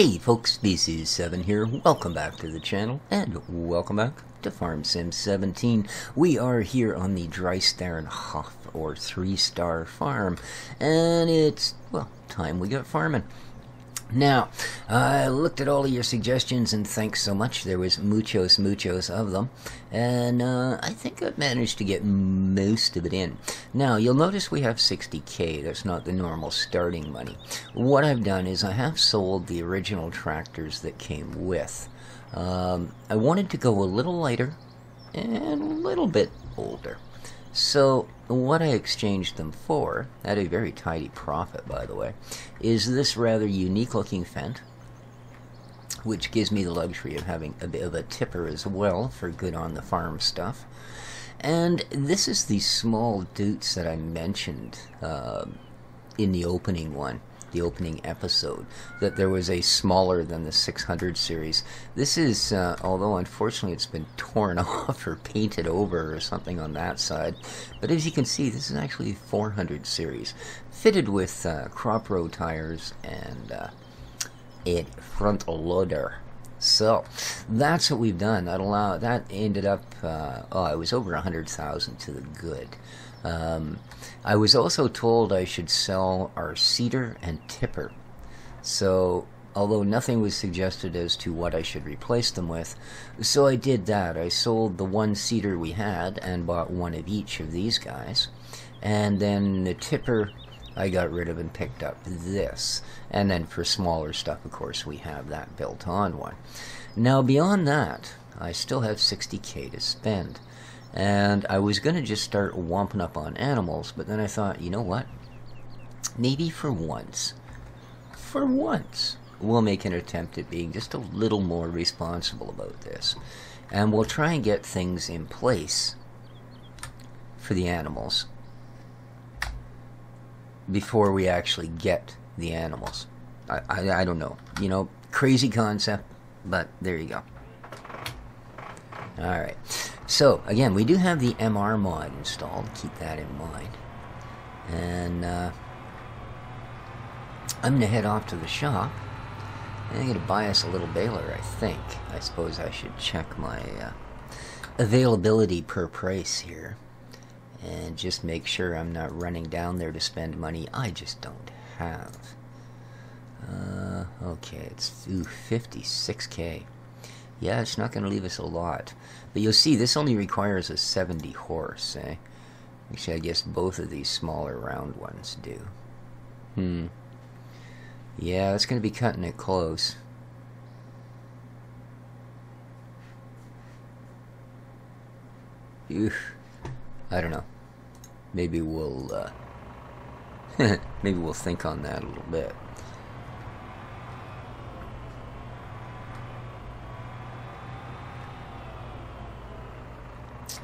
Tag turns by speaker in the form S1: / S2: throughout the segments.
S1: Hey folks, this is 7 here. Welcome back to the channel, and welcome back to Farm Sim 17. We are here on the Driestern Hof, or 3-star farm, and it's, well, time we got farming. Now, I looked at all of your suggestions, and thanks so much. There was muchos of them, and I think I've managed to get most of it in. Now, you'll notice we have 60k. That's not the normal starting money. What I've done is I have sold the original tractors that came with. I wanted to go a little lighter and a little bit older. So what I exchanged them for, at a very tidy profit by the way, is this rather unique looking Fendt, which gives me the luxury of having a bit of a tipper as well for good on the farm stuff. And this is the small Dutes that I mentioned in the opening one, the opening episode, that there was a smaller than the 600 series. This is, although unfortunately it's been torn off or painted over or something on that side, but as you can see, this is actually 400 series, fitted with crop row tires and a front loader. So that's what we've done. That ended up, it was over 100,000 to the good. I was also told I should sell our seeder and tipper. So, although nothing was suggested as to what I should replace them with, so I did that. I sold the one seeder we had and bought one of each of these guys. And then the tipper I got rid of and picked up this. And then for smaller stuff, of course, we have that built-on one. Now, beyond that, I still have 60k to spend. And I was going to just start womping up on animals, but then I thought, you know what? Maybe for once, we'll make an attempt at being just a little more responsible about this. And we'll try and get things in place for the animals before we actually get the animals. I don't know. You know, crazy concept, but there you go. Alright. So, again, we do have the MR mod installed. Keep that in mind. And I'm going to head off to the shop. And I'm going to buy us a little baler, I think. I suppose I should check my availability per price here. And just make sure I'm not running down there to spend money I just don't have. Okay, it's 56k. Yeah, it's not going to leave us a lot. But you'll see, this only requires a 70 horse, eh? Actually, I guess both of these smaller round ones do. Yeah, that's going to be cutting it close. Oof. I don't know. Maybe we'll, maybe we'll think on that a little bit.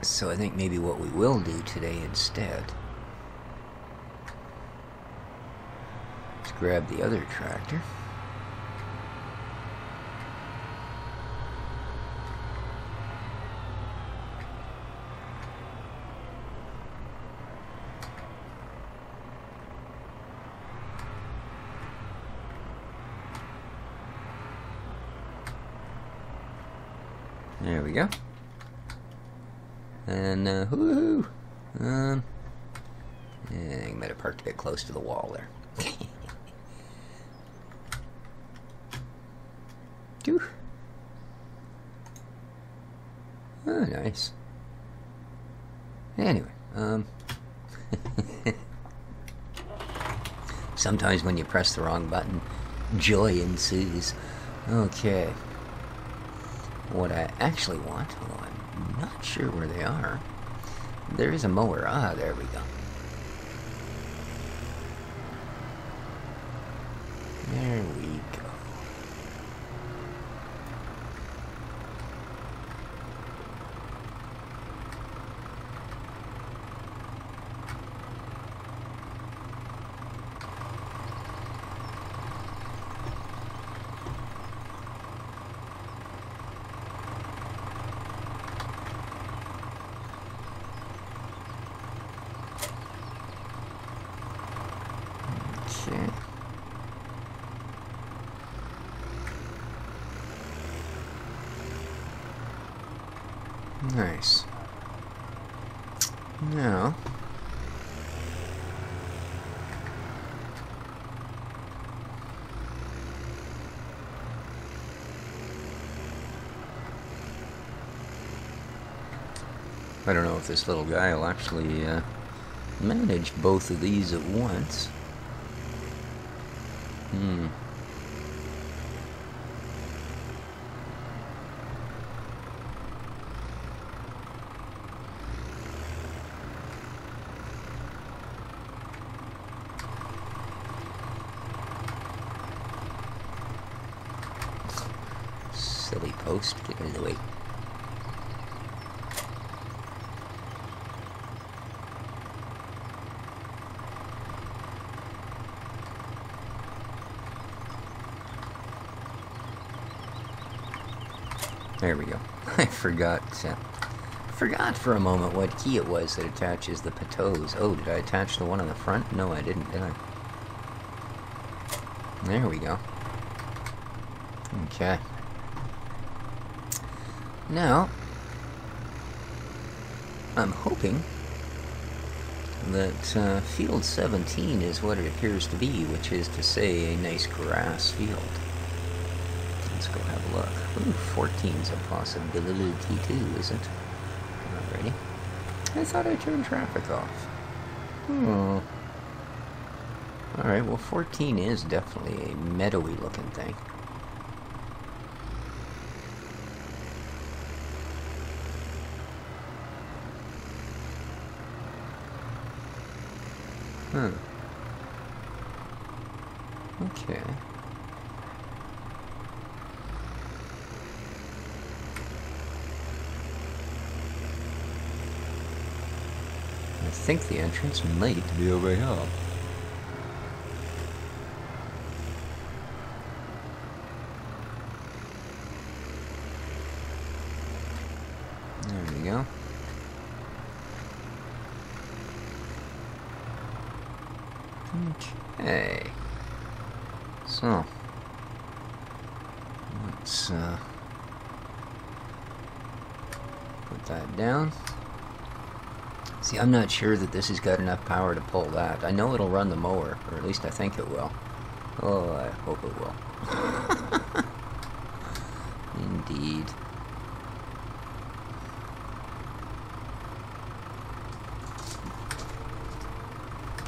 S1: So I think maybe what we will do today instead is grab the other tractor. There we go. And, woohoo! I think I might have parked a bit close to the wall there. Whew. Oh, nice. Anyway, sometimes when you press the wrong button, joy ensues. Okay. What I actually want, although I'm not sure where they are. There is a mower. Ah, there we go. There we go. Okay. Nice. Now, I don't know if this little guy will actually manage both of these at once. Silly post, get out of the way. There we go. I forgot for a moment what key it was that attaches the patos. Oh, did I attach the one on the front? No, I didn't, did I? There we go. Okay. Now, I'm hoping that field 17 is what it appears to be, which is to say a nice grass field. Let's go have a look. Ooh, 14's a possibility too, is it? Alrighty. I thought I turned traffic off. Oh. Alright, well 14 is definitely a meadowy looking thing. Huh. Okay. I think the entrance might be over here. There we go. Okay. So, let's put that down. See, I'm not sure that this has got enough power to pull that. I know it'll run the mower, or at least I think it will. Oh, I hope it will. Indeed.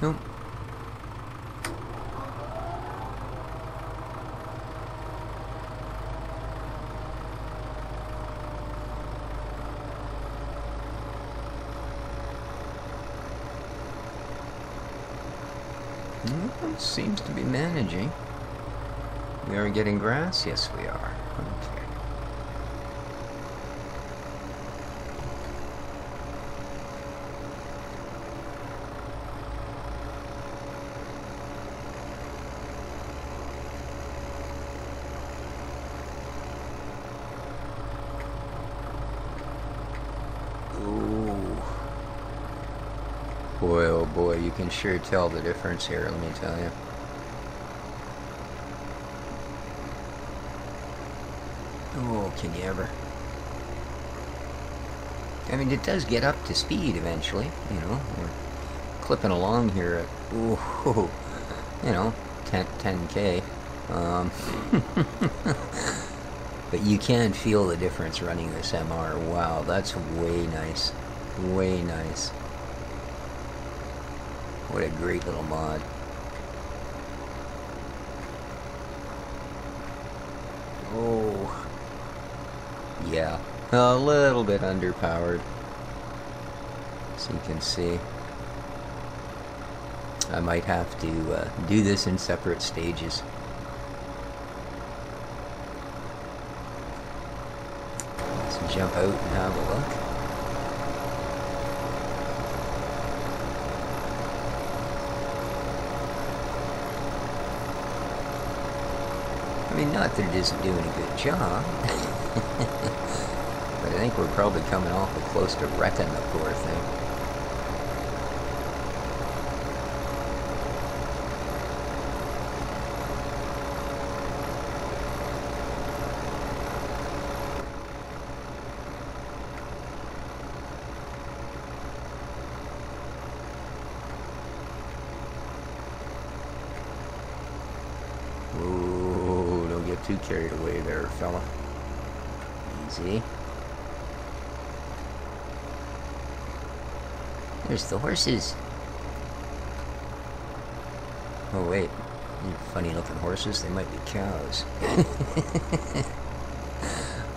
S1: Nope. It seems to be managing. We are getting grass? Yes, we are. Okay. Boy, oh boy, you can sure tell the difference here, let me tell you. Oh, can you ever? I mean, it does get up to speed eventually, you know. We're clipping along here at, ooh, you know, 10K. But you can feel the difference running this MR. Wow, that's way nice. Way nice. What a great little mod. Oh. Yeah. A little bit underpowered. So you can see. I might have to do this in separate stages. Let's jump out and have a look. I mean, not that it isn't doing a good job, but I think we're probably coming awful close to wrecking the poor thing. too carried away there, fella. Easy. There's the horses. Oh wait, funny looking horses, they might be cows.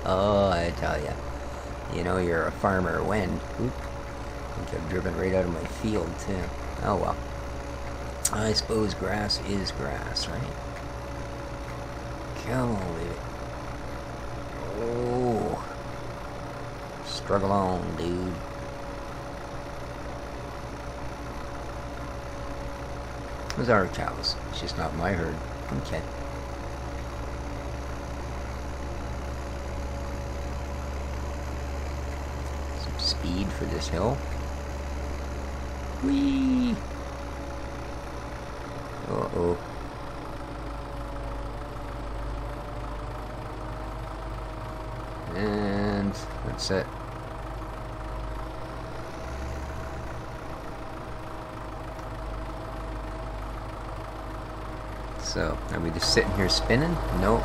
S1: Oh, I tell ya. You know you're a farmer when... Oop. I think I've driven right out of my field too. Oh well. I suppose grass is grass, right? Come on, baby. Oh. Struggle on, dude. Those are cows. It's just not my herd. Okay. Some speed for this hill. Whee! Uh-oh. And that's it. So, are we just sitting here spinning? Nope.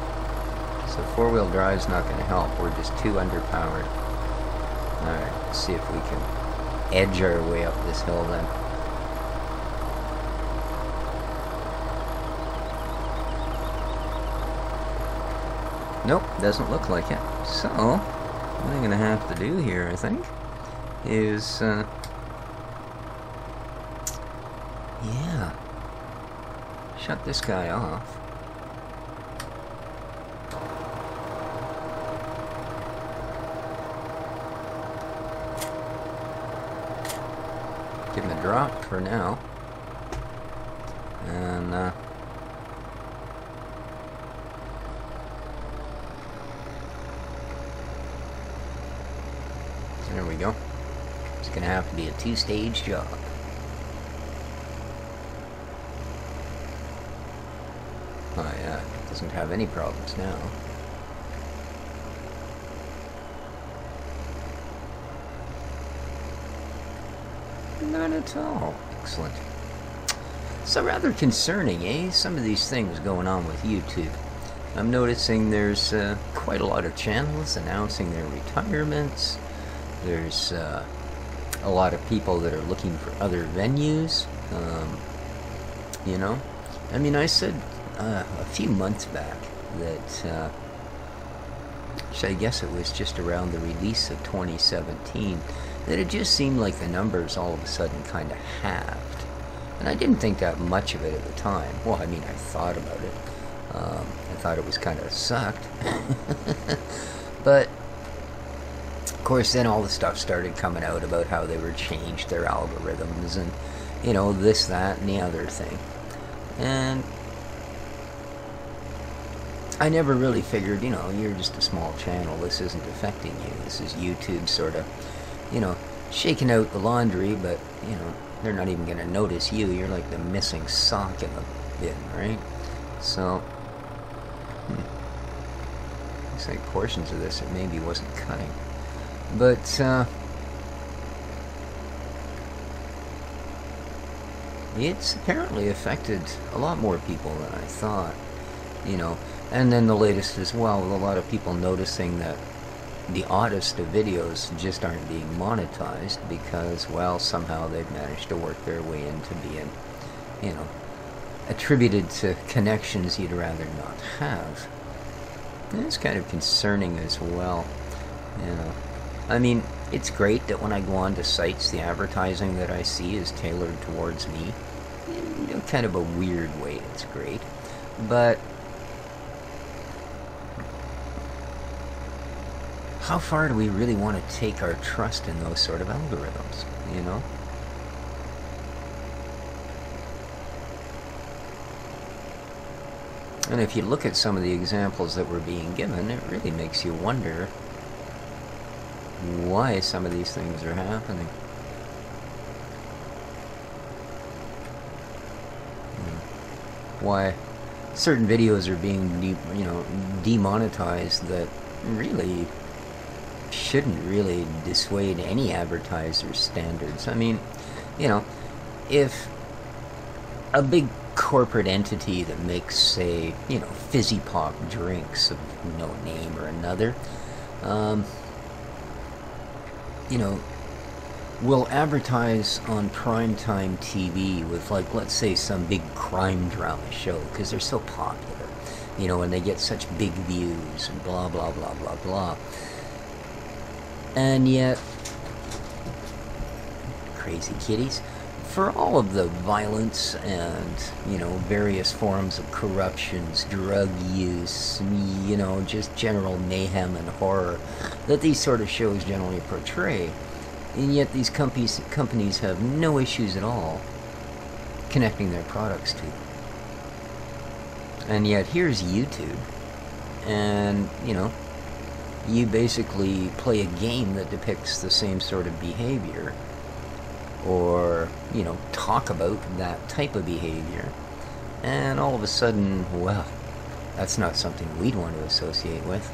S1: So four-wheel drive's not going to help. We're just too underpowered. Alright, let's see if we can edge our way up this hill then. Nope, doesn't look like it. So, what I'm going to have to do here, I think, is, yeah, shut this guy off. Give him a drop for now. And, there we go. It's going to have to be a two-stage job. Oh yeah, it doesn't have any problems now. Not at all. Excellent. So rather concerning, eh? Some of these things going on with YouTube. I'm noticing there's quite a lot of channels announcing their retirements. There's a lot of people that are looking for other venues. You know, I mean, I said a few months back that, I guess it was just around the release of 2017, that it just seemed like the numbers all of a sudden kind of halved. And I didn't think that much of it at the time. Well, I mean, I thought about it. I thought it was kind of sucked. But of course, then all the stuff started coming out about how they were changed their algorithms and, you know, this, that, and the other thing. And I never really figured, you know, you're just a small channel. This isn't affecting you. This is YouTube sort of, you know, shaking out the laundry, but, you know, they're not even going to notice you. You're like the missing sock in the bin, right? So, looks like portions of this it maybe wasn't cutting. But, it's apparently affected a lot more people than I thought, you know. And then the latest as well, with a lot of people noticing that the oddest of videos just aren't being monetized because, well, somehow they've managed to work their way into being, you know, attributed to connections you'd rather not have. And it's kind of concerning as well, you know. I mean, it's great that when I go on to sites, the advertising that I see is tailored towards me. In, you know, kind of a weird way, it's great. But how far do we really want to take our trust in those sort of algorithms, you know? And if you look at some of the examples that were being given, it really makes you wonder why some of these things are happening. Why certain videos are being, you know, demonetized that really shouldn't really dissuade any advertiser's standards. I mean, you know, if a big corporate entity that makes, say, you know, fizzy pop drinks of no name or another, you know, will advertise on primetime TV with, like, let's say some big crime drama show, because they're so popular, you know, and they get such big views and blah, blah, blah, blah, blah. And yet, crazy kitties, for all of the violence and, you know, various forms of corruptions, drug use, you know, just general mayhem and horror that these sort of shows generally portray, and yet these companies have no issues at all connecting their products to them. And yet here's YouTube, and, you know, you basically play a game that depicts the same sort of behavior, or, you know, talk about that type of behavior, and all of a sudden, well, that's not something we'd want to associate with.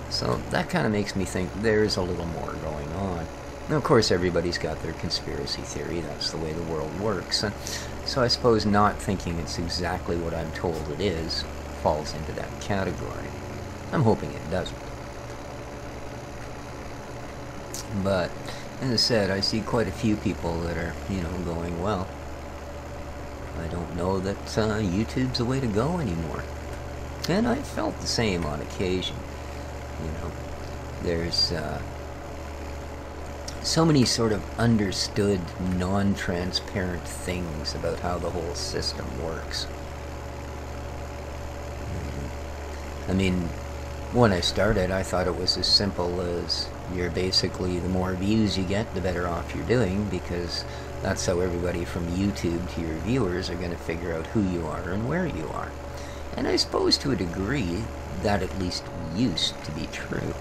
S1: So that kind of makes me think there's a little more going on. Now, of course, everybody's got their conspiracy theory. That's the way the world works. And so I suppose not thinking it's exactly what I'm told it is falls into that category. I'm hoping it doesn't. But, as I said, I see quite a few people that are, you know, going, well, I don't know that YouTube's the way to go anymore. And I felt the same on occasion. You know, there's so many sort of understood, non-transparent things about how the whole system works. I mean, when I started, I thought it was as simple as you're basically, the more views you get, the better off you're doing, because that's how everybody from YouTube to your viewers are going to figure out who you are and where you are. And I suppose to a degree, that at least used to be true.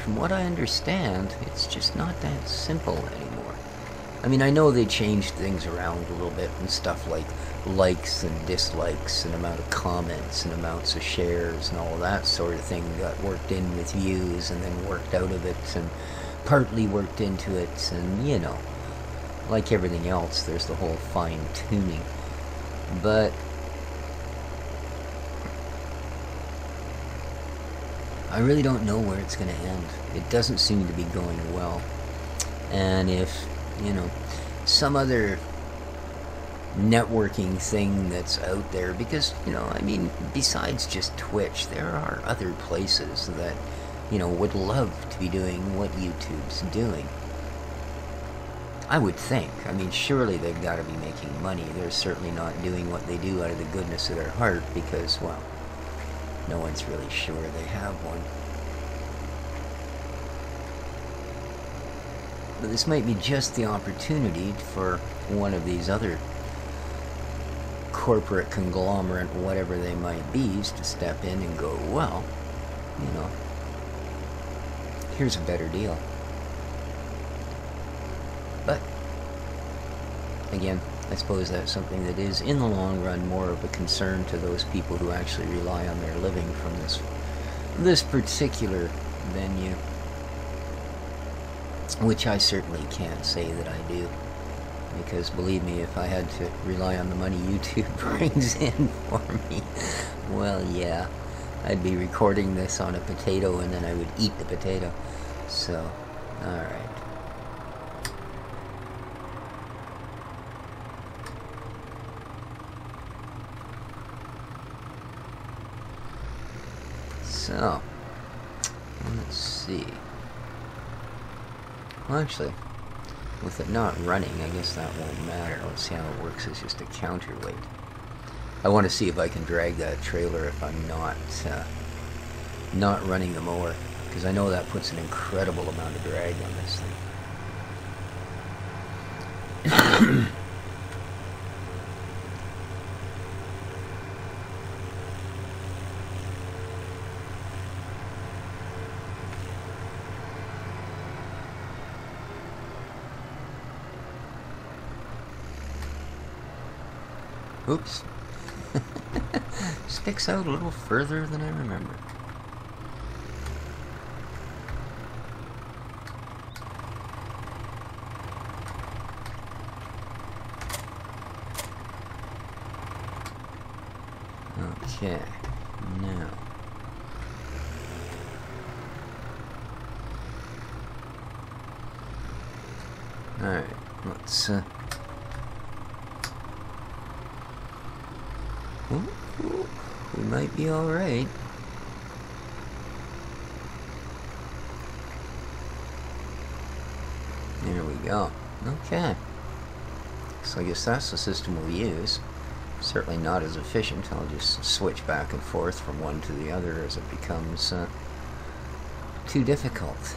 S1: From what I understand, it's just not that simple anymore. I mean, I know they changed things around a little bit and stuff like likes and dislikes and amount of comments and amounts of shares and all that sort of thing got worked in with views and then worked out of it and partly worked into it, and, you know, like everything else, there's the whole fine-tuning. But I really don't know where it's going to end. It doesn't seem to be going well. And if, you know, some other networking thing that's out there, because, you know, I mean, besides just Twitch, there are other places that, you know, would love to be doing what YouTube's doing. I would think. I mean, surely they've got to be making money. They're certainly not doing what they do out of the goodness of their heart because, well, no one's really sure they have one. But this might be just the opportunity for one of these other corporate conglomerate, whatever they might be, to step in and go, well, you know, here's a better deal. But, again, I suppose that's something that is, in the long run, more of a concern to those people who actually rely on their living from this particular venue. Which I certainly can't say that I do. Because, believe me, if I had to rely on the money YouTube brings in for me, well, yeah, I'd be recording this on a potato and then I would eat the potato. So, alright. So, let's see. Well, actually, with it not running, I guess that won't matter. Let's see how it works as just a counterweight. I want to see if I can drag that trailer if I'm not running the mower, because I know that puts an incredible amount of drag on this thing. Oops. Sticks out a little further than I remember. Okay, now. Alright, let's, ooh, we might be alright. There we go. Okay. So I guess that's the system we'll use. Certainly not as efficient. I'll just switch back and forth from one to the other as it becomes too difficult.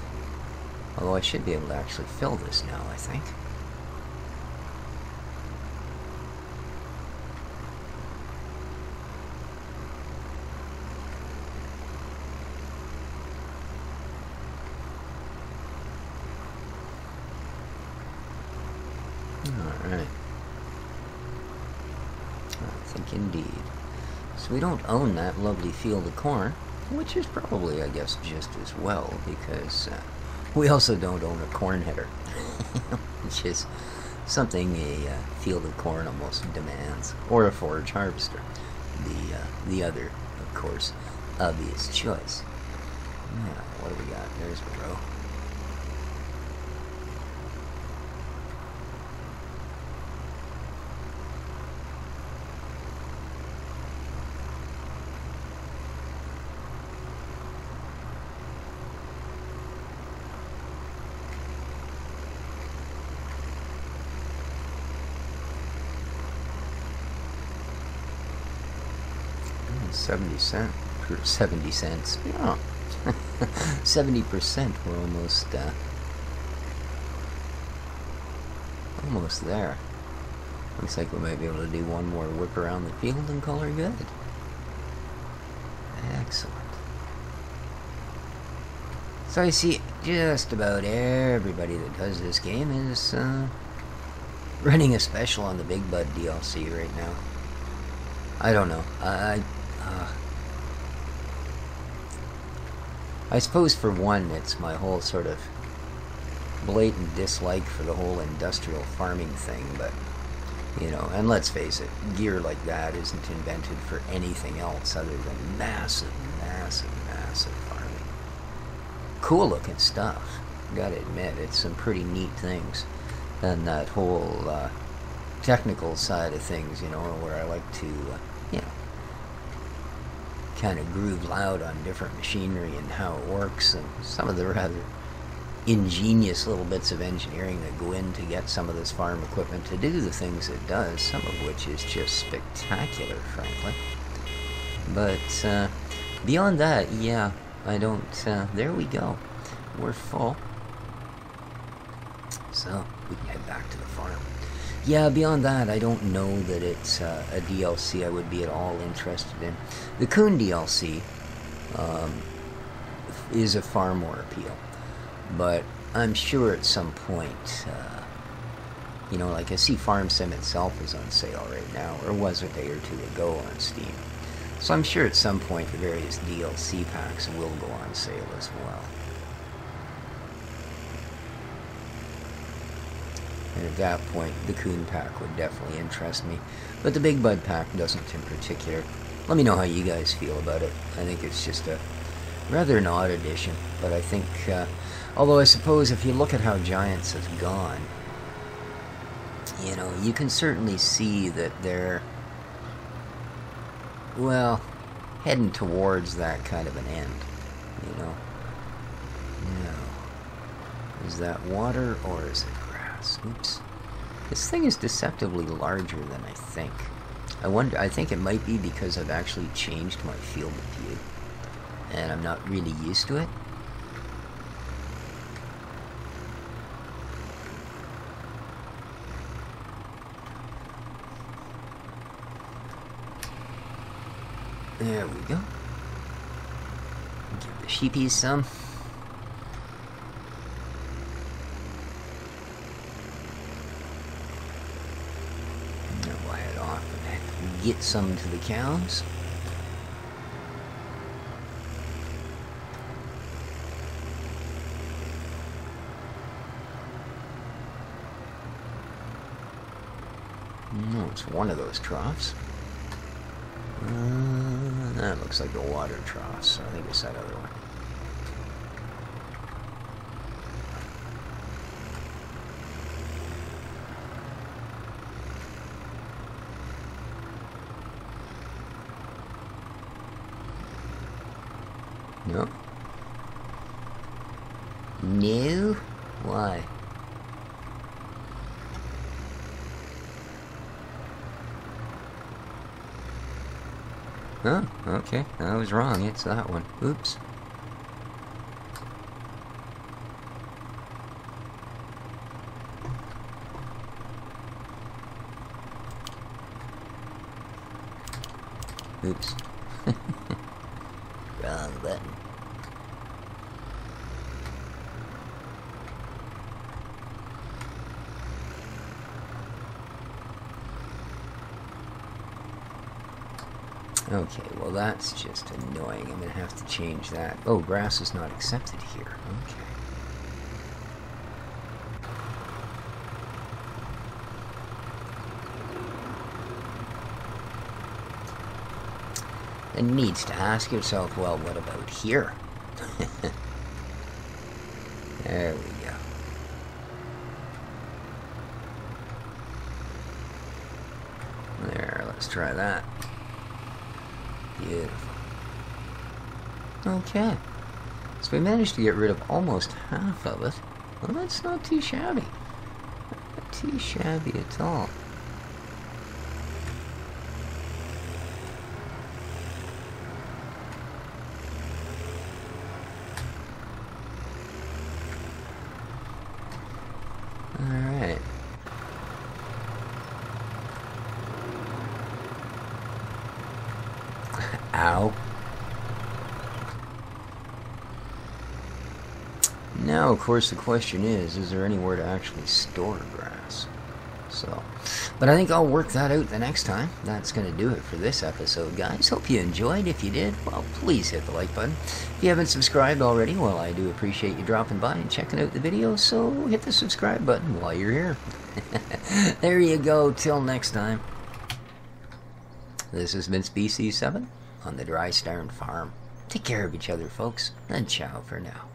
S1: Although I should be able to actually fill this now, I think. Alright. I think indeed. So we don't own that lovely field of corn, which is probably, I guess, just as well, because we also don't own a corn header, which is something a field of corn almost demands, or a forage harvester. The other, of course, obvious choice. Now, what do we got? There's a row. $70 cents. Yeah. 70%. We're almost there. Looks like we might be able to do one more whip around the field and call her good. Excellent. So I see just about everybody that does this game is running a special on the Big Bud DLC right now. I don't know. I suppose for one, it's my whole sort of blatant dislike for the whole industrial farming thing, but, you know, and let's face it, gear like that isn't invented for anything else other than massive, massive, massive farming. Cool looking stuff, gotta admit, it's some pretty neat things. And that whole technical side of things, you know, where I like to, you know, kind of groove loud on different machinery and how it works, and some of the rather ingenious little bits of engineering that go in to get some of this farm equipment to do the things it does, some of which is just spectacular, frankly. But beyond that, yeah, I don't, there we go. We're full. So, we can head back to the farm. Yeah, beyond that, I don't know that it's a DLC I would be at all interested in. The Coon DLC is of far more appeal. But I'm sure at some point, you know, like I see Farm Sim itself is on sale right now, or was a day or two ago on Steam. So I'm sure at some point the various DLC packs will go on sale as well. And at that point, the Coon pack would definitely interest me. But the Big Bud pack doesn't in particular. Let me know how you guys feel about it. I think it's just a rather an odd addition. But I think, although I suppose if you look at how Giants has gone, you know, you can certainly see that they're, well, heading towards that kind of an end, you know. Now, is that water or is it grass? Oops. This thing is deceptively larger than I think. I think it might be because I've actually changed my field of view, and I'm not really used to it. There we go. Give the sheepies some. And we'll head off and get some to the cows. No, it's one of those troughs. That looks like the water trough, so I think it's that other one. No? No? Why? Oh, okay. I was wrong. It's that one. Oops. Oops. Wrong button. Okay, well that's just annoying. I'm gonna have to change that. Oh, grass is not accepted here. Okay. It needs to ask yourself, well, what about here? There we go. There, let's try that. Beautiful. Okay. So we managed to get rid of almost half of it. Well, that's not too shabby. Not too shabby at all. Alright. Ow. Now, of course, the question is there anywhere to actually store grass? So, but I think I'll work that out the next time. That's going to do it for this episode, guys. Hope you enjoyed. If you did, well, please hit the like button. If you haven't subscribed already, well, I do appreciate you dropping by and checking out the video, so hit the subscribe button while you're here. There you go. Till next time. This has been Species 7 on the Driestern Farm. Take care of each other, folks, and ciao for now.